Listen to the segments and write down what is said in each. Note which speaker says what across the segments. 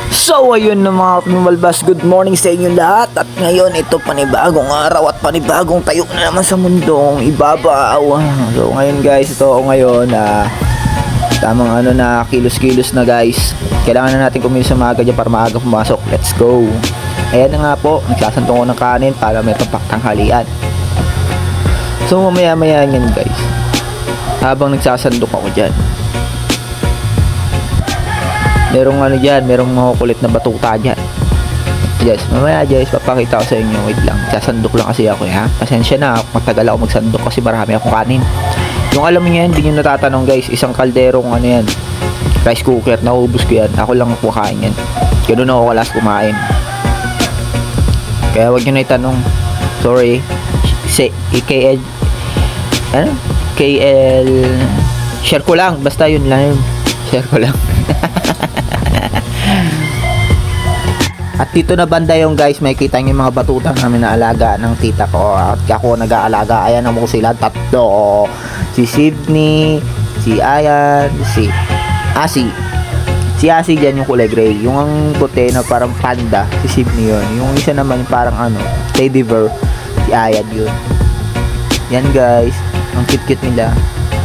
Speaker 1: So ayun na mga kumalbas, good morning sa inyo lahat. At ngayon ito panibagong araw at panibagong tayo na naman sa mundong ibabaw. So ngayon guys, ito ako ngayon tamang na kilos-kilos na guys. Kailangan na natin kumilos sa maaga dyan para maaga pumasok. Let's go. Ayan na nga po, nagsasantong ko ng kanin para may pampaktanghalian. So mamaya-maya yan guys, habang nagsasandok ako dyan, merong merong makukulit na batuta dyan. Yes, mamaya guys, papakita ko sa inyo. Wait lang, sasandok lang kasi ako ha. Pasensya na, matagal ako magsandok kasi marami akong kanin. Yung alam niyo yan, hindi nyo natatanong guys, isang kalderong yan, rice cooker, naubos ko yan. Ako lang kumakain yan. Ganun ako kalas kumain. Kaya wag nyo na itanong. Sorry. KL share ko lang, basta yun lang yun. Share ko lang. At dito na banda yung guys, may kita nyo yung mga batutan namin na alaga ng tita ko. At ako nag-aalaga. Ayan ang mga sila, tatlo. Si Sydney, si Ayan, si Asi dyan yung kulay gray. Yung ang puti na parang panda, si Sydney yun. Yung isa naman parang teddy bear, si Ayan yun. Yan guys, ang cute-cute nila.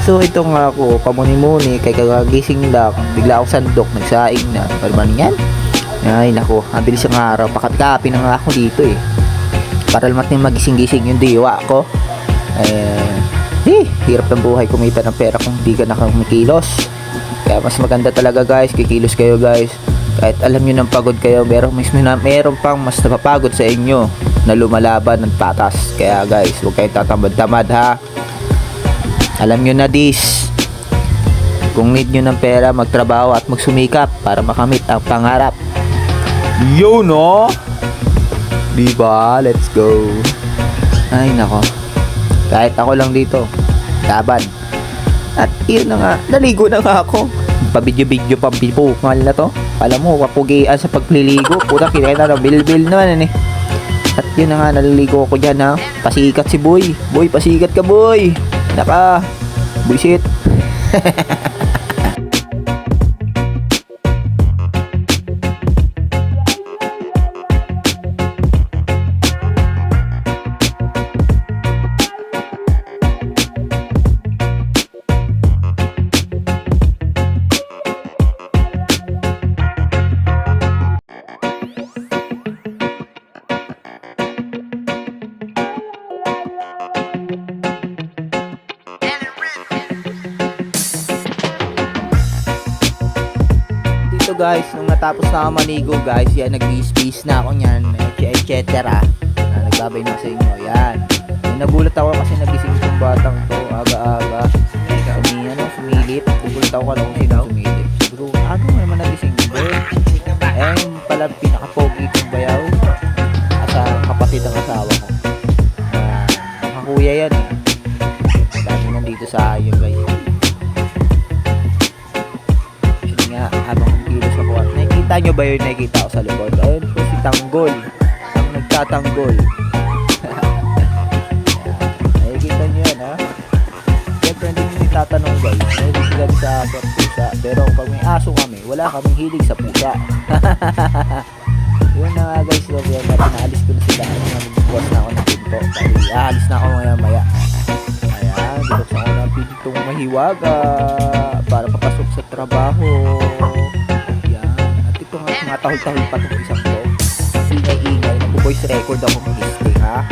Speaker 1: So ito nga ako, pamuni-muni, kay kagagising lang, bigla ako sandok, nagsaing na. Parang yan? Ay nako, ang bilis ng araw, pakatikapi na nga ako dito para lamat na magising-gising yung diwa ko. Hirap ng buhay kumita ng pera kung di ka nakakilos. Kaya mas maganda talaga guys, kikilos kayo guys. Kahit alam nyo ng pagod kayo, meron pang mas napapagod sa inyo na lumalaban ng patas. Kaya guys, huwag kayong tatamad-tamad ha. Alam nyo na this, kung need nyo ng pera, magtrabaho at magsumikap para makamit ang pangarap. Yo no, diba? Let's go. Ay nako, kahit ako lang dito, laban. At yun na nga, naligo na nga ako. Pabidyo-bidyo pang pipukal na to. Alam mo, kapugian sa pagliligo. Puta, kinaya na bil-bil naman At yun na nga, naliligo ako dyan ha. Pasikat si Boy. Boy, pasikat ka Boy. Naka, buisit. Guys, nung natapos na ako maligo guys, yan, nag-peace na ako nyan, etc. Nagbabay na sa inyo, yan. Nagulat ako kasi nagising itong batang to, aga-aga. Sumilip. Nagulat ako kung sino sumilip. Siguro, ano naman nagising ko? Pala pinaka-pogi kong bayaw. Asa kapatid ang asawa ko. Mga kuya yan Dami nandito sa ayon guys. Habang kilos ako at nakikita nyo ba yun, nakikita ko sa likod? Ayun po si Tanggol, ang nagtatanggol. Nakikita nyo yan ha. Siyempre hindi nyo itatanong guys, mahilig sila sa pusa, pero pag may aso kami, wala kaming hilig sa pusa. Yun na nga guys, pinaalis ko na sila. Bukas na ako ng pinto, aalis na ako maya. Ayan, binuksan ko na pintong mahiwaga para papasok sa trabaho. Yan. At ito nga, matahol-tahol pa itong isang to. Ingay-ingay. Nag-voice record ako mag-listing ha.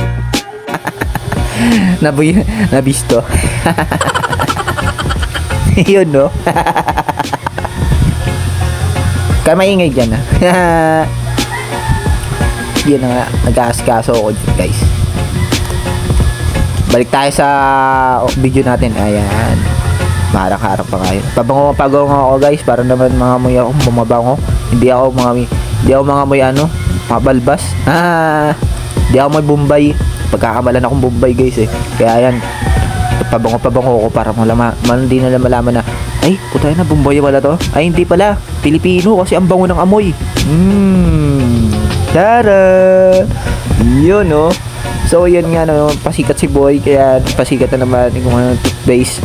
Speaker 1: Nabisto. Yun no. Kaya maingay dyan ha. Yun na nga, nag-aaskaso ako dyan guys. Balik tayo sa video natin. Ayan, maharap-harap pa kayo. Pabango ako guys, para naman mga amoy ako bumabango. Hindi ako mga amoy mga balbas. Hindi ako may Bombay. Pagkakamalan akong Bombay guys Kaya yan, pabango ako para hindi na malaman na, ay, putay na, Bombay wala to. Ay, hindi pala, Pilipino kasi ang bango ng amoy. Tara! Yun no. So yun nga pasikat si Boy, kaya pasikat na naman kung toothpaste.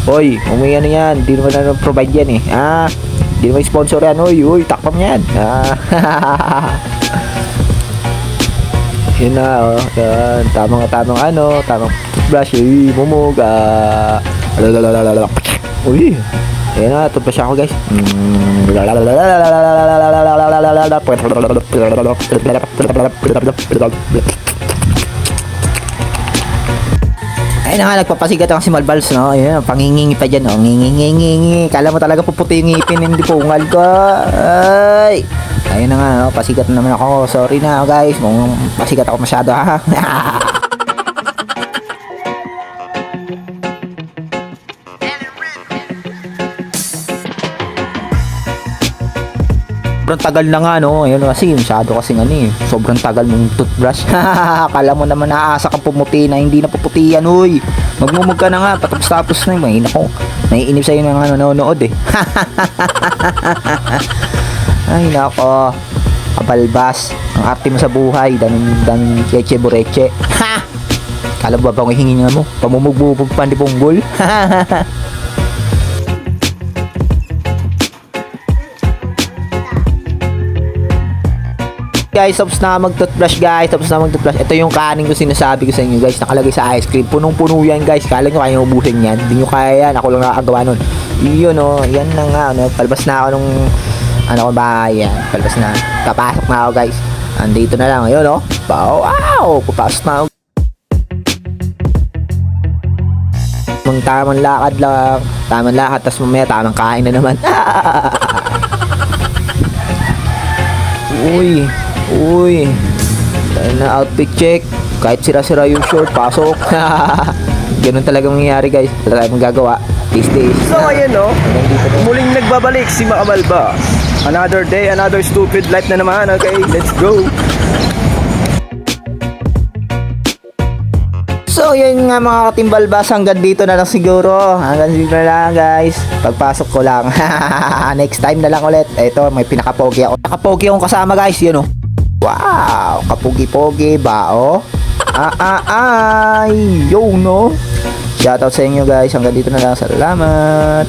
Speaker 1: Hoy, yan, di naman provide yan Hindi naman sponsor yan. Uy, takpam yan. Yun na, yan. Tamang toothbrush. Uy, mumuga. Uy, yan na, toothbrush ako guys. Ayun na nga, nagpapasigat ang si Malbals, no? Ayun, pangingingi pa dyan, no? Ngingingingi. Kala mo talaga puputi yung ngipin, hindi pungal ko. Ay! Ayun na nga, no? Pasigat na naman ako. Sorry na, guys. Kung pasigat ako masyado, ha? Sobrang tagal na nga, no? Ayun kasi, masyado kasing sobrang tagal ng toothbrush. Akala mo naman naaasa kang pumuti na hindi na puputihan, uy. Magmumug ka na nga, patapos-tapos na yun. May nako, naiinip sa'yo ng nanonood eh. Ay nako, kabalbas. Ang arte mo sa buhay, daming leche bureche. Ha! Kala ba bang hihingi nga mo? Pamumugbubog pandipunggol? Guys, tapos na mag-toothbrush guys. Ito yung kanin ko sinasabi ko sa inyo guys. Nakalagay sa ice cream. Punong-puno yan guys. Kala nyo kaya ubusin yan. Hindi nyo kaya yan. Ako lang nakagawa nun. Yun yan na nga. Palabas na ako nung bahay yan. Palabas na. Kapasok na ako guys. Andito na lang. Ayun wow! Papasok na ako. Tamang lakad lang. Tamang lakad. Tapos mamaya tamang kain na naman. Uy, na outfit check. Kahit sira-sira yung short, pasok. Ganun talaga mangyayari guys. Wala tayong magagawa. These days.
Speaker 2: So ayan muling nagbabalik si Makabalba. Another day, another stupid life na naman. Okay, let's go.
Speaker 1: So yun nga mga katimbalbas, hanggang dito na lang siguro. Hanggang dito na lang guys. Pagpasok ko lang. Next time na lang ulit. Ito, may pinakapogi ako. Nakapogi akong kasama guys. Yun wow, kapogi-pogi ba ay, yo no. Shoutout sa inyo guys. Hanggang dito na lang. Salamat.